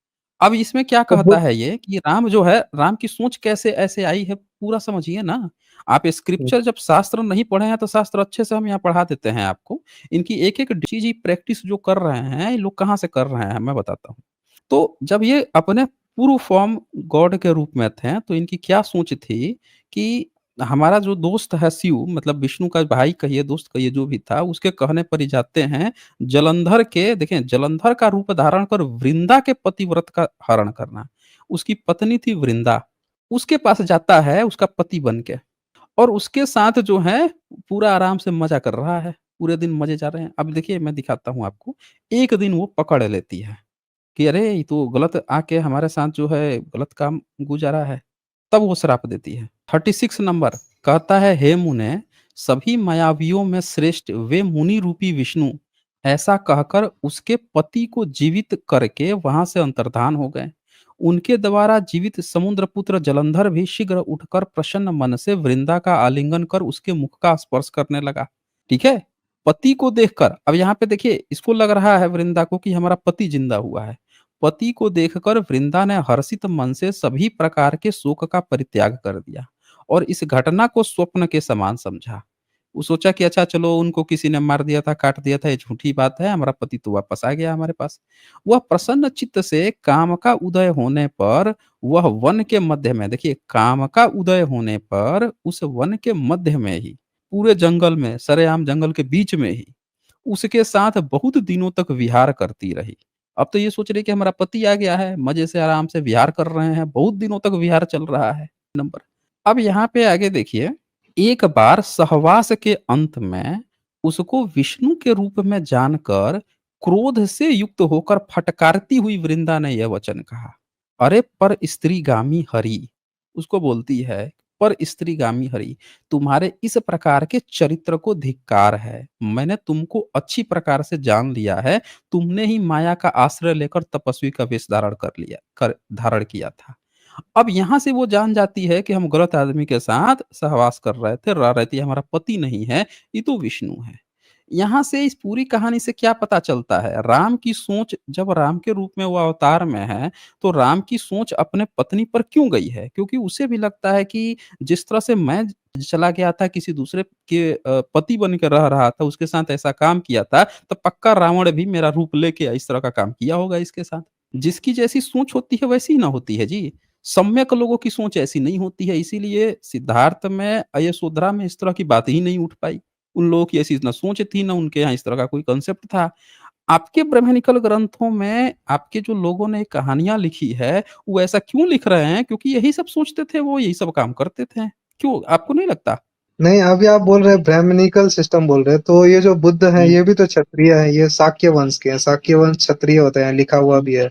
अब इसमें क्या तो कहता बुद्ध है ये कि राम जो है, राम की सोच कैसे ऐसे आई है, पूरा समझिए ना। आप हुँ, स्क्रिप्चर जब शास्त्र नहीं पढ़े हैं, तो शास्त्र अच्छे से हम यहाँ पढ़ा देते हैं आपको। इनकी एक-एक चीज़ ही प्रैक्टिस जो कर रहे हैं, ये लोग कहाँ से कर रहे हैं, मैं बताता हूँ। तो जब ये अपने पूर्व फ़ॉर्म गॉड के रूप में थे, तो इनकी क्या सोच थी कि हमारा जो दोस्त है शिव मतलब विष्णु का भाई कहिए, दोस्त कहिए जो भी था, उसके कहने पर ही जाते हैं जलंधर के देखिए जलंधर का रूप धारण कर वृंदा के पतिव्रत का हरण करना। उसकी पत्नी थी वृंदा, उसके पास जाता है उसका पति बन के और उसके साथ जो है पूरा आराम से मज़ा कर रहा है, पूरे दिन मज़े जा रहे हैं। अब देखिए मैं दिखाता हूँ आपको, एक दिन वो पकड़ लेती है। कि अरे! ये तो गलत आके हमारे साथ जो है गलत काम गुज़ारा है। तब वो श्राप देती है। 36 नंबर कहता है, "हे मुने, सभी मायावियों में श्रेष्ठ वे मुनि रूपी विष्णु" ऐसा कहकर उसके पति को जीवित करके वहाँ से अंतर्धान हो गए। उनके द्वारा जीवित समुद्रपुत्र जलंधर भी शीघ्र उठकर प्रसन्न मन से वृंदा का आलिंगन कर उसके मुख का स्पर्श करने लगा। ठीक है? पति को देखकर अब यहाँ पे देखिए इसको लग रहा है वृंदा को कि हमारा पति ज़िंदा हुआ है। पति को देखकर वृंदा ने हर्षित मन से सभी प्रकार के शोक का परित्याग कर दिया और इस घटना को स्वप्न के समान समझा। वो सोचा कि अच्छा चलो उनको किसी ने मार दिया था, काट दिया था, ये झूठी बात है, हमारा पति तो वापस आ गया हमारे पास। वह प्रसन्न चित्त से काम का उदय होने पर वह वन के मध्य में देखिए काम का उदय होने पर उस वन के मध्य में ही, पूरे जंगल में, सरेआम जंगल के बीच में ही उसके साथ बहुत दिनों तक विहार करती रही। अब तो ये सोच रहे हैं कि हमारा पति आ गया है, मज़े से आराम से विहार कर रहे हैं, बहुत दिनों तक विहार चल रहा है, नंबर। अब यहाँ पे आगे देखिए, एक बार सहवास के अंत में उसको विष्णु के रूप में जानकर क्रोध से युक्त होकर फटकारती हुई वृंदा ने यह वचन कहा, "अरे पर स्त्रीगामी हरि!" उसको बोलती है, "पर स्त्रीगामी हरि! तुम्हारे इस प्रकार के चरित्र को धिक्कार है। मैंने तुमको अच्छी प्रकार से जान लिया है। तुमने ही माया का आश्रय लेकर तपस्वी का वेश धारण किया था। अब यहाँ से वो जान जाती है कि हम गलत आदमी के साथ सहवास कर रहे थे, रह रहे थे, ये हमारा पति नहीं है, ये तो विष्णु है। यहाँ से इस पूरी कहानी से क्या पता चलता है? राम की सोच जब राम के रूप में वो अवतार में है, तो राम की सोच अपने पत्नी पर क्यों गई है? क्योंकि उसे भी लगता है कि जिस तरह से मैं चला गया था किसी दूसरे के पति बन के रह रहा था, उसके साथ ऐसा काम किया था, तो पक्का रावण भी मेरा रूप लेके इस तरह का काम किया होगा इसके साथ। जिसकी जैसी सोच होती है वैसी ही ना होती है जी। सम्यक लोगों की सोच ऐसी नहीं होती है, इसीलिए सिद्धार्थ में, यशोधरा में इस तरह की बात ही नहीं उठ पाई। उन लोगों की ऐसी ना सोच थी, ना उनके यहाँ इस तरह का कोई कांसेप्ट था। आपके ब्राह्मणिकल ग्रंथों में आपके जो लोगों ने कहानियाँ लिखी है, वो ऐसा क्यों लिख रहे हैं? क्योंकि यही सब सोचते थे वो, यही सब काम करते थे। क्यों, आपको नहीं लगता? नहीं, अभी आप बोल रहे हैं ब्राह्मणिकल सिस्टम बोल रहे हैं, तो ये जो बुद्ध हैं, हुँ। ये भी तो क्षत्रिय हैं, ये शाक्य वंश के हैं, शाक्य वंश क्षत्रिय होते हैं, लिखा हुआ हुँ। भी है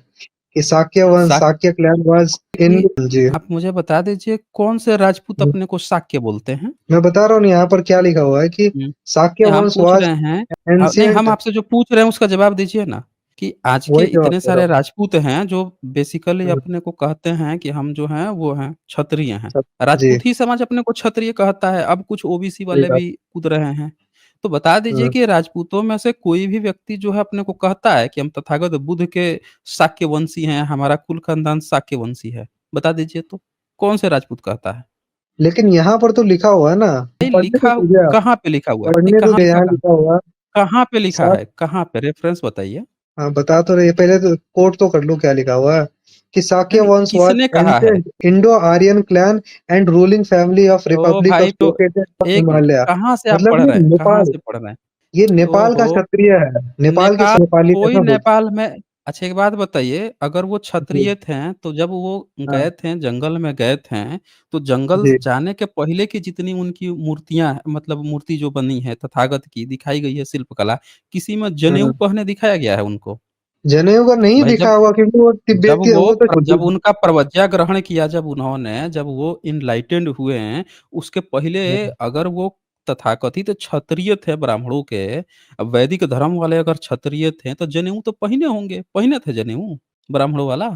कि शाक्य वंश, Shakya Shakya clan was in की जी। आप मुझे बता दीजिए कौन से राजपूत अपने को शाक्य बोलते हैं? मैं बता रहा हूँ यहाँ पर क्या लिखा हुआ है कि हुँ। शाक्य नहीं, हम वंश पूछ वाज़ रहे हैं नहीं, हम एंशिएंट। आपसे जो पूछ रहे हैं उसका जवाब दीजिए ना, कि आज के वही जवाब इतने दे रहा सारे राजपूत हैं जो बेसिकली हूँ। अपने को कहते हैं कि हम जो हैं वो हैं क्षत्रिय हैं। सब जी, राजपूत ही समाज अपने को क्षत्रिय कहता है, अब कुछ ओबीसी सही वाले बात। भी कूद रहे हैं। तो बता दीजिए हुँ। कि राजपूतों में से कोई भी व्यक्ति जो है अपने को कहता है कि हम तथागत बुद्ध के शाक्यवंशी हैं, हमारा कुल खानदान शाक्यवंशी है? बता दीजिए तो, कौन से राजपूत कहता है? लेकिन यहाँ पर तो लिखा हुआ है ना, भाई पढ़ने तो लिखा दीजिए आप, कहाँ पे लिखा हुआ है? भाई पढ़ने तो कहाँ दे लिखा यहाँ कहाँ? लिखा हुआ कहाँ पे लिखा शाक है? कहाँ पे? रेफ़रेंस बताइए। हाँ, बता तो रही है, पहले तो कोट तो कर लूँ क्या लिखा हुआ है कि नहीं, शाक्य नहीं, वंश वाज़ किसने कहा है? Ancient Indo-Aryan clan and ruling family of तो रिपब्लिक भाई ऑफ तो लोकेटेड ऑफ एक हिमालय। कहाँ से आप मतलब पढ़ ये रहे हैं? कहाँ नेपाल, से पढ़ रहे हैं? ये नेपाल का ओहो! क्षत्रिय है, नेपाल के नेपाल नेपाली थे कोई ना बुद्ध। नेपाल में अच्छा एक बात बताइए, अगर वो जी, क्षत्रिय थे, तो जब वो हाँ, गए थे, जंगल में गए थे, तो जंगल जी। जाने के पहले की जितनी उनकी मूर्तियाँ मतलब मूर्ति जो बनी है तथागत की, दिखाई गई है शिल्पकला, किसी में जनेऊ हुँ, पहने दिखाया गया है उनको? जनेऊ का नहीं भाई दिखा जब होगा क्योंकि वो जब तिब्बती है, वो वो तो जब उनका प्रवज्ञा ग्रहण किया जब वो एनलाइटेंड हुए हैं, उसके पहले अगर वो तथाकथित क्षत्रिय थे ब्राह्मणों के, वैदिक धर्म वाले अगर क्षत्रिय थे, तो जनेऊ तो पहने होंगे, पहने थे जनेऊ ब्राह्मणों वाला?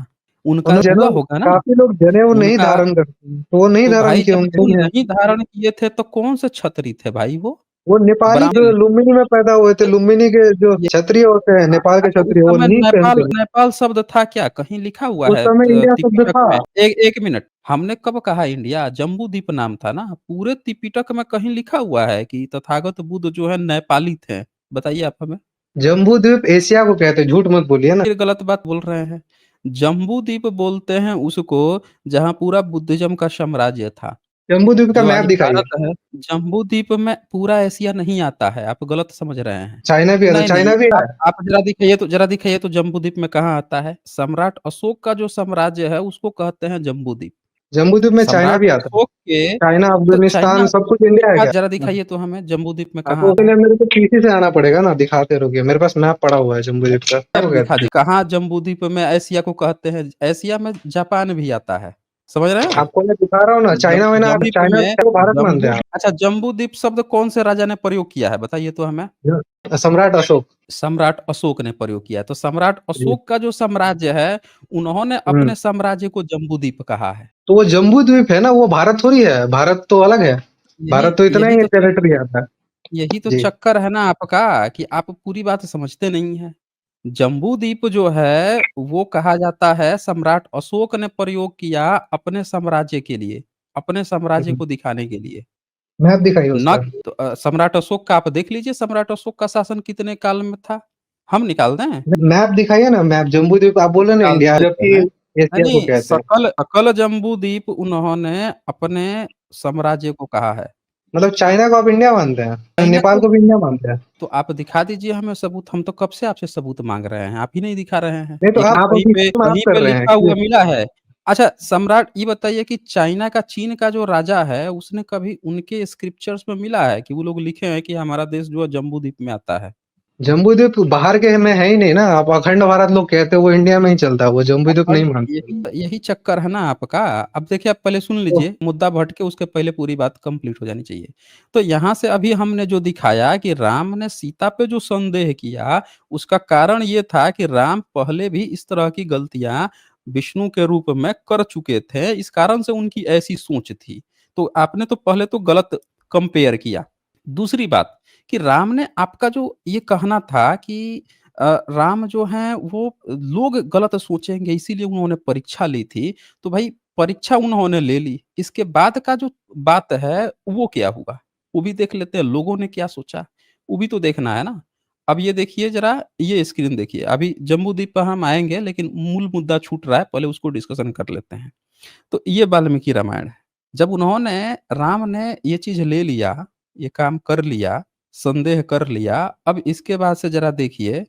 उनका उन्होंने हुआ जनेऊ, होगा ना? काफ़ी लोग जनेऊ नहीं उनका धारण करते हैं, तो वो नहीं तो धारण भाई किए जब वो होंगे। नहीं धारण किए थे, तो कौन से क्षत्रिय थे भाई वो? वो नेपाली जो ब्राह्मण लुम्बिनी में पैदा हुए थे, लुम्बिनी के जो ये क्षत्रिय होते हैं, नेपाल के अच्छा उस क्षत्रिय, वो समय नहीं नेपाल पहनते थे। नेपाल शब्द था क्या? कहीं लिखा हुआ उस है समय इंडिया शब्द त्रिपिटक था। में? एक 1 मिनट, हमने कब कहा इंडिया? जम्बूद्वीप नाम था ना? पूरे त्रिपिटक में कहीं लिखा हुआ है कि तथागत बुद्ध जो है नेपाली थे? बताइए आप हमें। जम्बूद्वीप एशिया को कहते हैं, झूठ मत बोलिए ना। फिर गलत बात बोल रहे हैं। जम्बूद्वीप बोलते हैं उसको जहाँ पूरा बुद्धिज़्म का साम्राज्य था। जम्बूद्वीप का जो आज मैप दिखाइए। भारत है, जम्बूद्वीप में पूरा एशिया नहीं आता है, आप गलत समझ रहे हैं। चाइना भी है, तो नहीं, नहीं, चाइना भी है। आप ज़रा दिखाइए तो जम्बूद्वीप में कहाँ आता है? सम्राट अशोक का जो साम्राज्य है, उसको कहते हैं जम्बूद्वीप। जम्बूद्वीप में चाइना सम्राट भी आता है। अशोक के चाइना, तो चाइना अफ़गानिस्तान सब कुछ एक इंडिया है बात क्या? ज़रा दिखाइए तो हमें जम्बूद्वीप में हाँ, कहाँ तो उसके आता है? लिए मेरे को पीसी से आना पड़ेगा ना, दिखाते रुकिए। मेरे पास मैप पड़ा हुआ है जम्बूद्वीप का। क्या मैप को दिखा कहते दी हैं? कहाँ जम्बूद्वीप में एशिया को कहते हैं? एशिया में जापान भी आता है, समझ रहे हैं? आपको मैं दिखा रहा हूँ ना, चाइना-वाइना, जम्बूद्वीप चाइना में को भारत मानते हैं आप। अच्छा जम्बूद्वीप शब्द कौन से राजा ने प्रयोग किया है? बताइए तो हमें? सम्राट अशोक। सम्राट अशोक ने प्रयोग किया है। तो सम्राट जी। अशोक का जो साम्राज्य है, उन्होंने हुँ। अपने साम्राज्य को जम्बूद्वीप कहा है। तो वो जम्बूद्वीप है ना, वो भारत थोड़ी है, भारत तो अलग है। यही भारत तो इतना यही ही तो च टेरिटरी आता है। यही तो जी। चक्कर है ना आपका कि आप पूरी बात समझते नहीं हैं। जम्बूद्वीप जो है, वो कहा जाता है सम्राट अशोक ने प्रयोग किया अपने साम्राज्य के लिए, अपने साम्राज्य हुँ। को दिखाने के लिए। मैप दिखाइए ना उसका। तो सम्राट अशोक का आप देख लीजिए सम्राट अशोक का शासन कितने काल में था? हम निकाल दें? मैप दिखाइए ना, मैप जम्बूद्वीप आप बोल रहे हैं ना निकाल इंडिया, देते जबकि हैं। नहीं, एशिया को नहीं, कहते हैं। सकल सकल जम्बूद्वीप उन्होंने अपने साम्राज्य को कहा है। मतलब चाइना को आप इंडिया मानते हैं? चाइना नेपाल को को भी इंडिया मानते हैं? तो आप दिखा दीजिए हमें सबूत, हम तो कब से आपसे सबूत माँग रहे हैं, आप ही नहीं दिखा रहे हैं। नहीं तो एक आप अभी क्यों माफ कहीं पे कर रहे हैं लिखा कि हुआ मिला है। अच्छा सम्राट ये बताइए कि चाइना का चीन का जो राजा है, उसने कभी उनके स्क्रिप्चर्स में मिला है कि वो लोग लिखे हैं कि हमारा देश जो है जम्बूद्वीप में आता है? जम्बूद्वीप बाहर के में है ही नहीं ना। आप अखंड भारत लोग कहते हो, वो इंडिया में ही चलता है, वो जम्बूद्वीप नहीं भाई मानते। यही यही चक्कर है ना आपका। अब देखिए आप पहले सुन तो लीजिए, मुद्दा भटके उसके पहले पूरी बात कंप्लीट हो जानी चाहिए। तो यहाँ से अभी हमने जो दिखाया कि राम ने सीता पे जो संदेह किया, उसका कारण ये था कि राम पहले भी इस तरह की गलतियाँ विष्णु के रूप में कर चुके थे, इस कारण से उनकी ऐसी सोच थी। तो आपने तो पहले तो गलत कंपेयर किया। दूसरी बात कि राम ने आपका जो ये कहना था कि राम जो हैं वो लोग गलत सोचेंगे इसीलिए उन्होंने परीक्षा ली थी। तो भाई परीक्षा उन्होंने ले ली, इसके बाद का जो बात है वो क्या हुआ? वो भी देख लेते हैं, लोगों ने क्या सोचा? वो भी तो देखना है ना। अब ये देखिए ज़रा, ये स्क्रीन देखिए, अभी जम्बूद्वीप पर हम आएँगे लेकिन मूल मुद्दा छूट रहा है, पहले उसको डिस्कशन कर लेते हैं। तो ये वाल्मीकि रामायण है। जब राम ने ये चीज़ ले लिया, ये काम कर लिया, संदेह कर लिया, अब इसके बाद से ज़रा देखिए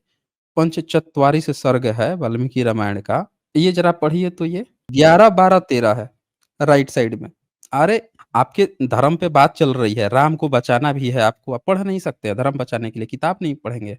पंचचत्वारिश सर्ग है वाल्मीकि रामायण का। ये ज़रा पढ़िए तो ये 11, 12, 13 है राइट साइड में। अरे! आपके धर्म पे बात चल रही है, राम को बचाना भी है आपको, आप पढ़ नहीं सकते धर्म बचाने के लिए, किताब नहीं पढ़ेंगे।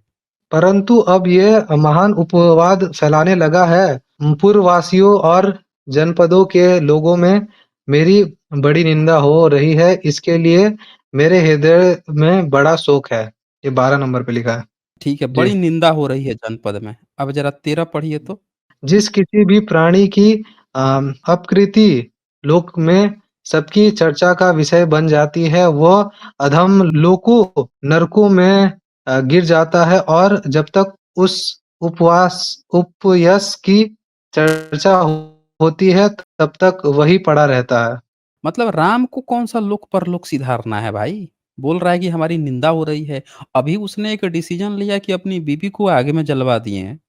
परंतु अब ये महान उपवाद फैलाने लगा है। पूर्ववासियों और जनपदों के लोगों में मेरी बड़ी निंदा हो रही है। इसके लिए मेरे हृदय में बड़ा शोक है। ये 12 नंबर पे लिखा है। ठीक है, जी। बड़ी निंदा हो रही है जनपद में। अब ज़रा 13 पढ़िए तो। जिस किसी भी प्राणी की अपकृति लोक में सबकी चर्चा का विषय बन जाती है, वह अधम लोकों नरकों में गिर जाता है और जब तक उस उपयश की चर्चा होती है, तब तक वही पड़ा रहता है। मतलब राम को कौन-सा लोक परलोक सिधारना है भाई? बोल रहा है कि हमारी निंदा हो रही है। अभी उसने एक डिसीज़न लिया कि अपनी बीवी को आग में जलवा दिए हैं।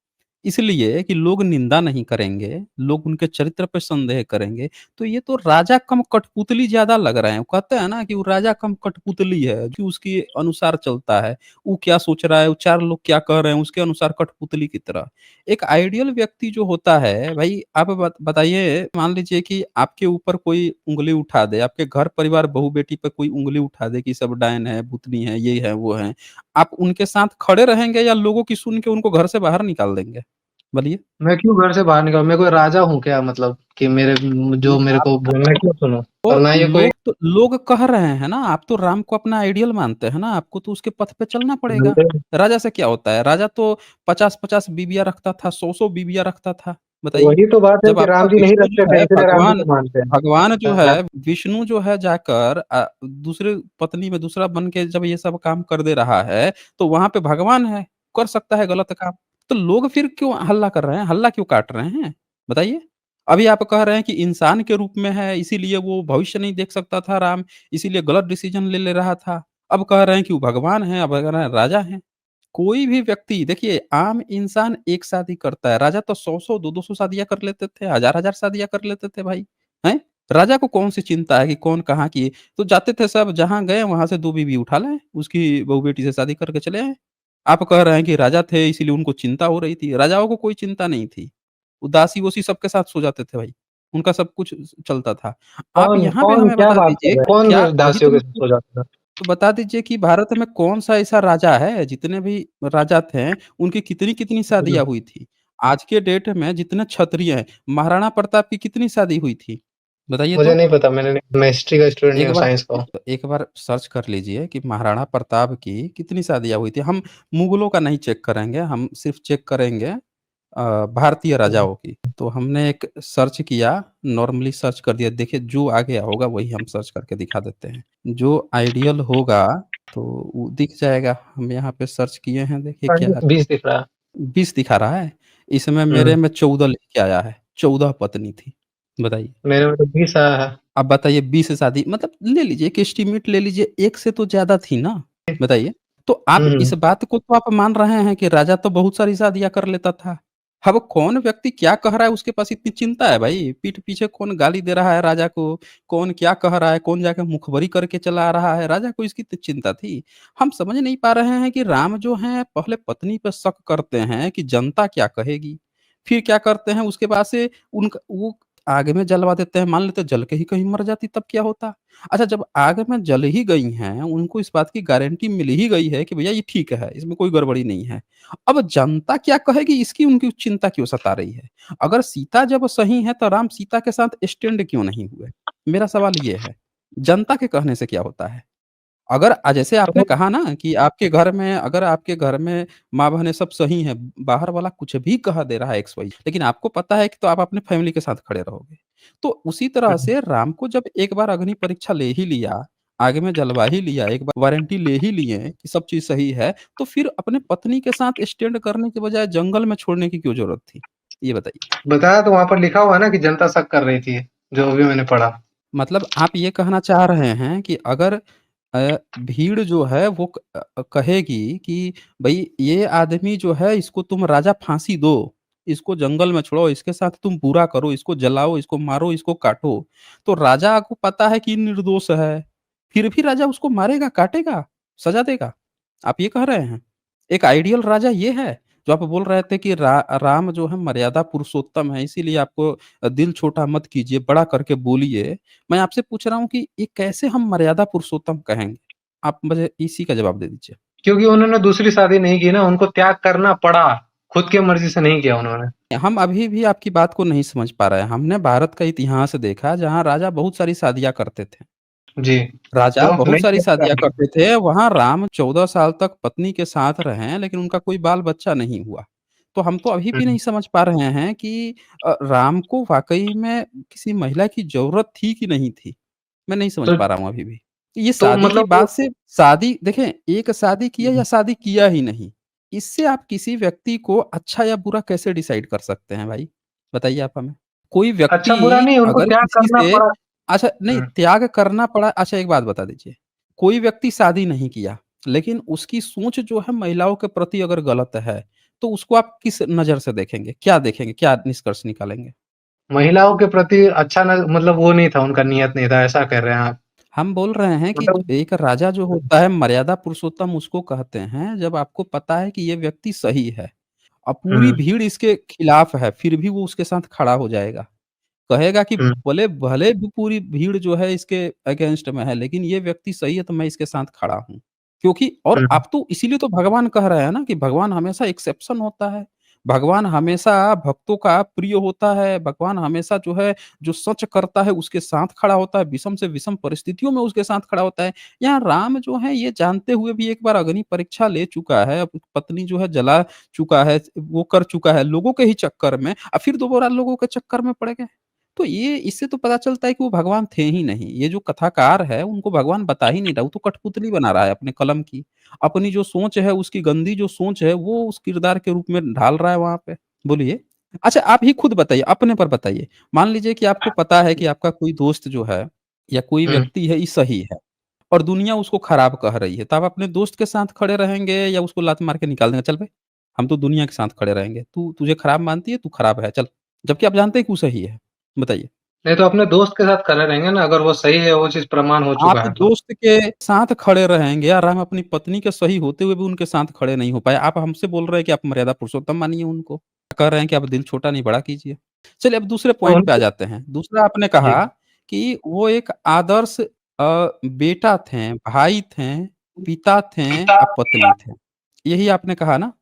इसलिए कि लोग निंदा नहीं करेंगे, लोग उनके चरित्र पे संदेह करेंगे, तो ये तो राजा कम कठपुतली ज़्यादा लग रहे हैं। वो कहते हैं ना कि वो राजा कम कठपुतली है, कि उसके अनुसार चलता है। वो क्या सोच रहा है, वो 4 लोग क्या कह रहे हैं, उसके अनुसार कठपुतली की तरह। एक आइडियल व्यक्ति जो होता है, भई आप बताइए, मान लीजिए कि आपके ऊपर कोई उँगली उठा दे, आपके घर परिवार बहू-बेटी पे कोई उँगली उठा दे कि सब डायन है, भूतनी है, ये है, वो है। आप उनके साथ खड़े रहेंगे या लोगों की सुन के उनको घर से बाहर निकाल देंगे? बोलिए? मैं क्यों घर से बाहर निकलूँ? मैं कोई राजा हूँ क्या, मतलब कि जो मेरे आप को मैं क्यों सुनूँ? तो और ना ये कोई लोग कह रहे हैं ना, आप तो राम को अपना आइडियल मानते हैं ना, आपको तो उसके पथ पे चलना पड़ेगा। राजा से क्या होता है? राजा तो 50-50 बीवियाँ रखता था, 100-100 बीवियाँ रखता था। बताइए? वही तो बात है जब कि आपका राम जी नहीं विष्णु रखते जो थे, है इसीलिए राम जी को मानते भगवान जो हैं। है, विष्णु जो है जाकर दूसरे पत्नी में दूसरा बन के जब ये सब काम कर दे रहा है, तो वहाँ पे भगवान है, कर सकता है गलत काम। तो लोग फिर क्यों हल्ला कर रहे हैं? हल्ला क्यों काट रहे हैं? बताइए? अभी आप कह रहे हैं कि इंसान के रूप में है, इसीलिए वो भविष्य नहीं देख सकता था राम, इसीलिए गलत डिसीज़न ले ले रहा था। अब कह रहे हैं कि वो भगवान हैं, अब कह रहे हैं राजा हैं। कोई भी व्यक्ति देखिए आम इंसान एक शादी करता है, राजा तो 100-100 200-200 शादियाँ कर लेते थे, हज़ार-हज़ार शादियाँ कर लेते थे भाई, हैं? राजा को कौन-सी चिंता है कि कौन कहाँ की तो जाते थे सब जहाँ गए वहाँ से 2 बीवी उठा लाए, उसकी बहू-बेटी से शादी करके चले आए। आप कह रहे हैं कि राजा थे इसीलिए उनको चिंता हो रही थी, राजाओं को कोई चिंता नहीं थी। वो दासी-वासी सबके साथ सो जाते थे भाई, उनका सब कुछ चलता था। आप कौन यहाँ पे कौन हमें क्या बता बात कर दीजिए रहे हैं? कि कौन क्या वही दासियों तो के मैं साथ सो जाता था? तो बता दीजिए कि भारत में कौन-सा ऐसा राजा है, जितने भी राजा थे, उनकी कितनी-कितनी शादियाँ हुई थी? आज के डेट में जितने क्षत्रिय हैं, महाराणा प्रताप की कितनी शादी हुई थी? बताइए मुझे तो? नहीं पता, मैं हिस्ट्री का स्टूडेंट नहीं एक हूँ, बार साइंस का हूँ। एक बार सर्च कर लीजिए कि महाराणा प्रताप की कितनी शादियाँ हुई थी। हम मुगलों का नहीं चेक करेंगे, हम सिर्फ़ चेक करेंगे भारतीय राजाओं की। तो हमने एक सर्च किया, नॉर्मली सर्च कर दिया, देखिए जो आ गया होगा वही हम सर्च करके दिखा देते हैं। जो आइडियल होगा तो वो दिख जाएगा। हम यहाँ पे सर्च किए हैं, देखिए क्या 20 दिख रहा है। 20 दिखा रहा है। इसमें हुँ, मेरे में 14 लिख के आया है, 14 पत्नी थी। बताइए। मेरे में तो 20 आया है। अब बताइए 20 से शादी मतलब ले लीजिए एक एस्टीमेट ले लीजिए, 1 से तो ज़्यादा थी ना, बताइए? तो आप हुँ, इस हुँ। बात को तो आप मान रहे हैं कि राजा तो बहुत सारी शादियाँ कर लेता था। अब कौन व्यक्ति क्या कह रहा है उसके पास इतनी चिंता है भाई, पीठ पीछे कौन गाली दे रहा है राजा को, कौन क्या कह रहा है, कौन जाके मुखबरी करके चला आ रहा है, राजा को इसकी इतनी चिंता थी। हम समझ नहीं पा रहे हैं कि राम जो हैं पहले पत्नी पे शक करते हैं कि जनता क्या कहेगी, फिर क्या करते हैं उसके बाद से उनका वो आग में जलवा देते हैं, मान लेते हैं जल के ही कहीं मर जाती तब क्या होता? अच्छा जब आग में जल ही गई हैं, उनको इस बात की गारंटी मिल ही गई है कि भैया ये ठीक है, इसमें कोई गड़बड़ी नहीं है। अब जनता क्या कहेगी इसकी उनकी चिंता क्यों सता रही है? अगर सीता जब सही है तो राम सीता के साथ स्टैंड क्यों नहीं हुए? मेरा सवाल ये है। जनता के कहने से क्या होता है? अगर जैसे आपने तो कहा ना कि आपके घर में अगर आपके घर में माँ-बहनें सब सही हैं, बाहर वाला कुछ भी कह दे रहा है एक्स, वाई, लेकिन आपको पता है कि तो आप अपने फैमिली के साथ खड़े रहोगे। तो उसी तरह हुँ, से राम को जब एक बार अग्नि परीक्षा ले ही लिया, आग में जलवा ही लिया, एक बार वारंटी ले ही लिए कि सब चीज़ सही है, तो फिर अपने पत्नी के साथ स्टैंड करने के बजाय जंगल में छोड़ने की क्यों ज़रूरत थी? ये बताइए। बताया तो वहाँ पर लिखा हुआ है ना कि जनता शक कर रही थी, जो अभी मैंने पढ़ा। मतलब आप ये कहना चाह रहे हैं कि अगर भीड़ जो है वो कहेगी कि भई ये आदमी जो है इसको तुम राजा फांसी दो, इसको जंगल में छोड़ो, इसके साथ तुम बुरा करो, इसको जलाओ, इसको मारो, इसको काटो। तो राजा को पता है कि निर्दोष है, फिर भी राजा उसको मारेगा, काटेगा, सज़ा देगा। आप ये कह रहे हैं? एक आइडियल राजा ये है? जो आप बोल रहे थे कि राम जो है मर्यादा पुरुषोत्तम है, इसीलिए आपको दिल छोटा मत कीजिए, बड़ा करके बोलिए। मैं आपसे पूछ रहा हूँ कि ये कैसे हम मर्यादा पुरुषोत्तम कहेंगे? आप मुझे इसी का जवाब दे दीजिए। क्योंकि उन्होंने दूसरी शादी नहीं की ना, उनको त्याग करना पड़ा, खुद की मर्ज़ी से नहीं किया उन्होंने। हम अभी भी आपकी बात को नहीं समझ पा रहे हैं। हमने भारत का इतिहास देखा जहाँ राजा बहुत सारी शादियाँ करते थे। जी, राजा तो बहुत नहीं सारी किया शादियाँ क्या? करते थे, वहाँ राम 14 साल तक पत्नी के साथ रहे, लेकिन उनका कोई बाल-बच्चा नहीं हुआ। तो हम तो अभी भी हुँ, नहीं समझ पा रहे हैं कि राम को वाक़ई में किसी महिला की ज़रूरत थी कि नहीं थी? मैं नहीं समझ तो पा रहा हूँ अभी भी। ये तो शादी की मतलब वो बात से शादी देखें, एक शादी किया या हुँ, शादी किया ही नहीं, इससे आप किसी व्यक्ति को अच्छा या बुरा कैसे डिसाइड कर सकते हैं भाई? बताइए आप हमें। कोई अच्छा-बुरा व्यक्ति नहीं, उनको अगर त्याग किसी करना से पड़ा। अच्छा नहीं हुँ, त्याग करना पड़ा अच्छा एक बात बता दीजिए, कोई व्यक्ति शादी नहीं किया, लेकिन उसकी सोच जो है महिलाओं के प्रति अगर गलत है, तो उसको आप किस नज़र से देखेंगे? क्या देखेंगे? क्या निष्कर्ष निकालेंगे? महिलाओं के प्रति अच्छा न मतलब वो नहीं था, उनका नियत नहीं था, ऐसा कह रहे हैं आप। हम बोल रहे हैं कि मतलब एक राजा जो हुँ, होता है मर्यादा पुरुषोत्तम उसको कहते हैं जब आपको पता है कि ये व्यक्ति सही है। अब पूरी हुँ, भीड़ इसके खिलाफ है, फिर भी वो उसके साथ खड़ा हो जाएगा। कहेगा कि हुँ, भले भले भी पूरी भीड़ जो है इसके अगेंस्ट में है, लेकिन ये व्यक्ति सही है तो मैं इसके साथ खड़ा हूँ। क्योंकि और हुँ, अब तो इसीलिए तो भगवान कह रहे हैं ना कि भगवान हमेशा एक्सेप्शन होता है। भगवान हमेशा भक्तों का प्रिय होता है। भगवान हमेशा जो है, जो सच करता है उसके साथ खड़ा होता है, विषम से विषम परिस्थितियों में उसके साथ खड़ा होता है। यहाँ राम जो है ये जानते हुए भी एक बार अग्नि परीक्षा ले चुका है, अब पत्नी जो है जला चुका है, वो कर चुका है लोगों के ही चक्कर में, फिर दोबारा लोगों के चक्कर में पड़ गए। तो ये इससे तो पता चलता है कि वो भगवान थे ही नहीं। ये जो कथाकार है उनको भगवान बता ही नहीं रहा, वो तो कठपुतली बना रहा है अपने कलम की। अपनी जो सोच है उसकी गंदी जो सोच है वो उस किरदार के रूप में ढाल रहा है वहाँ पे। बोलिए? अच्छा आप ही खुद बताइए, अपने पर बताइए। मान लीजिए कि आपको पता है कि आपका कोई दोस्त जो है या कोई हुँ। व्यक्ति है ये सही है और दुनिया उसको खराब कह रही है, तो आप अपने दोस्त के साथ खड़े रहेंगे या उसको लात मार के निकाल देंगे, "चल बे, हम तो दुनिया के साथ खड़े रहेंगे। तू तुझे खराब मानती है, तू खराब है, चल।" जबकि आप जानते हैं कि वो सही है। बताइए। नहीं तो अपने दोस्त के साथ खड़े रहेंगे ना, अगर वो सही है, वो चीज़ प्रमाण हो आप चुका है तो। दोस्त के साथ खड़े रहेंगे और हम अपनी पत्नी के सही होते हुए भी उनके साथ खड़े नहीं हो पाए। आप हमसे बोल रहे हैं कि आप मर्यादा पुरुषोत्तम मानिए उनको। कह रहे हैं कि आप दिल छोटा नहीं बड़ा कीजिए। चलिए अब दूसरे तो पॉइंट पे आ उनको जाते हैं। दूसरा आपने जी। कहा कि वो एक आदर्श बेटा थे, भाई थे, पिता थे पिता और पत्नी थे। यही आपने कहा ना?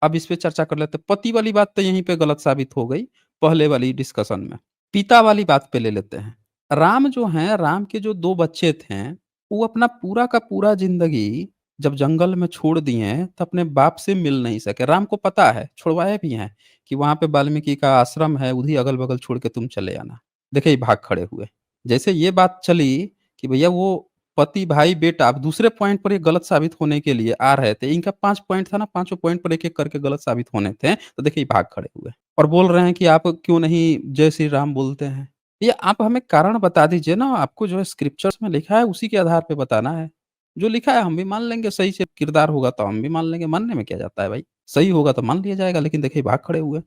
अब इस पे चर्चा कर लेते हैं। पति वाली बात तो यहीं पे गलत साबित हो गई, पहले वाली डिस्कशन में। पिता वाली बात पे ले लेते हैं। राम जो हैं, राम के जो 2 बच्चे थे, वो अपना पूरा का पूरा ज़िंदगी जब जंगल में छोड़ दिए, तो अपने बाप से मिल नहीं सके। राम को पता है, छुड़वाए भी हैं कि वहाँ पे वाल्मीकि का आश्रम है, उधर ही अगल-बगल छोड़ के तुम चले आना। देखिए, ये भाग खड़े हुए। जैसे ये बात चली कि भैया वो पति, भाई, बेटा अब दूसरे पॉइंट पर ये गलत साबित होने के लिए आ रहे थे। इनका 5 पॉइंट था ना, पाँचों पॉइंट पर एक-एक करके गलत साबित होने थे। तो देखिए, ये भाग खड़े हुए और बोल रहे हैं कि आप क्यों नहीं जय श्री राम बोलते हैं? ये आप हमें कारण बता दीजिए ना, आपको जो है स्क्रिप्चर्स में लिखा है उसी के आधार पे बताना है। जो लिखा है हम भी मान लेंगे, सही से किरदार होगा तो हम भी मान लेंगे, मानने में क्या जाता है भाई? सही होगा तो मान लिया जाएगा, लेकिन देखिए भाग खड़े हुए।